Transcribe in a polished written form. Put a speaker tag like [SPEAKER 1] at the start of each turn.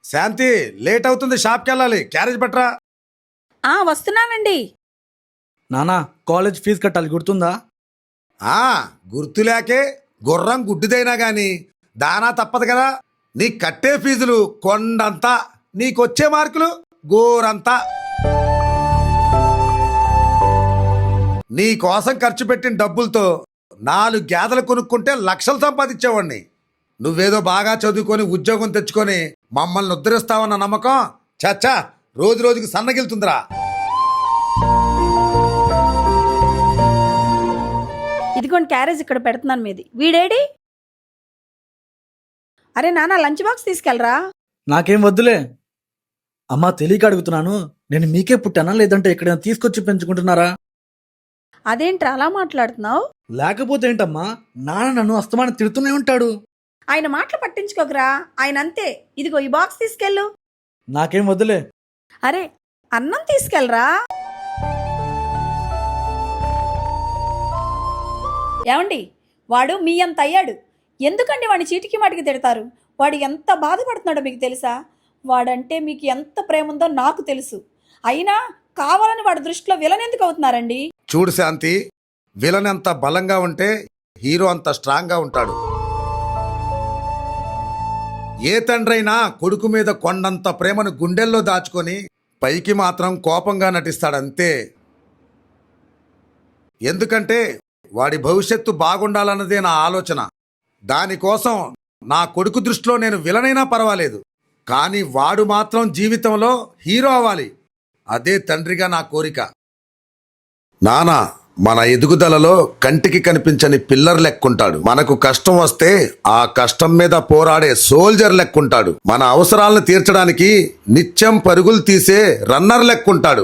[SPEAKER 1] శాంతి, late అవుతుంది, షాప్కి వెళ్ళాలి. క్యారేజ్ పట్రా.
[SPEAKER 2] వస్తున్నానండి.
[SPEAKER 3] నానా, కాలేజ్ ఫీజు కట్టాలి, గుర్తుందా?
[SPEAKER 1] గుర్తులేకే గుర్రం గుడ్డిదైనా గాని దానా తప్పదు కదా. నీ కట్టే ఫీజులు కొండంతా, నీకొచ్చే మార్కులు గోరంతా. నీ కోసం ఖర్చు పెట్టిన డబ్బులతో 4 గేదెలు కొనుక్కుంటే లక్షలు సంపాదించేవాడిని. నువ్వేదో బాగా చదువుకొని ఉద్యోగం తెచ్చుకొని మమ్మల్ని ఉద్ధరిస్తావన్న నమ్మకం చచ్చా రోజు రోజుకి సన్నగిలుతుందిరా.
[SPEAKER 2] ఇదిగోండి క్యారేజ్ ఇక్కడ పెడుతున్నాను మీది. వీడేడి? అరే నాన్న, లంచ్ బాక్స్ తీసుకెళ్ళరా.
[SPEAKER 3] నాకేం వద్దులే అమ్మా, తెలియక అడుగుతున్నాను. నేను మీకే పుట్టానా లేదంటే ఎక్కడైనా తీసుకొచ్చి పెంచుకుంటున్నారా?
[SPEAKER 2] అదేంట్రా అలా మాట్లాడుతున్నావు?
[SPEAKER 3] లేకపోతే ఏంటమ్మా, నాన్న నన్ను అస్తమానం తిడుతూనే ఉంటాడు.
[SPEAKER 2] ఆయన మాటలు పట్టించుకోకరా, ఆయన అంతే. ఇదిగో ఈ బాక్స్ తీసుకెళ్ళు.
[SPEAKER 3] నాకేం వద్దులే.
[SPEAKER 2] అరే అన్నం తీసుకెళ్ళరా. ఏమండి, వాడు మీ అంత అయ్యాడు. ఎందుకండి వాడిని చీటికి మాటికి తిడతారు? వాడు ఎంత బాధపడుతున్నాడో మీకు తెలుసా? వాడంటే మీకు ఎంత ప్రేమ ఉందో నాకు తెలుసు. అయినా కావాలని వాడి దృష్టిలో విలన్ ఎందుకు అవుతున్నారండి?
[SPEAKER 1] చూడు శాంతి, విలన్ ఎంత బలంగా ఉంటే హీరో అంత స్ట్రాంగ్గా ఉంటాడు. ఏ తండ్రైనా కొడుకు మీద కొండంత ప్రేమను గుండెల్లో దాచుకొని పైకి మాత్రం కోపంగా నటిస్తాడంతే. ఎందుకంటే వాడి భవిష్యత్తు బాగుండాలన్నదే నా ఆలోచన. దానికోసం నా కొడుకు దృష్టిలో నేను విలనైనా పర్వాలేదు, కానీ వాడు మాత్రం జీవితంలో హీరో అవ్వాలి. అదే తండ్రిగా నా కోరిక. నానా మన ఎదుగుదలలో కంటికి కనిపించని పిల్లర్ లెక్కుంటాడు. మనకు కష్టం వస్తే ఆ కష్టం మీద పోరాడే సోల్జర్ లెక్కుంటాడు. మన అవసరాలను తీర్చడానికి నిత్యం పరుగులు తీసే రన్నర్ లెక్కుంటాడు.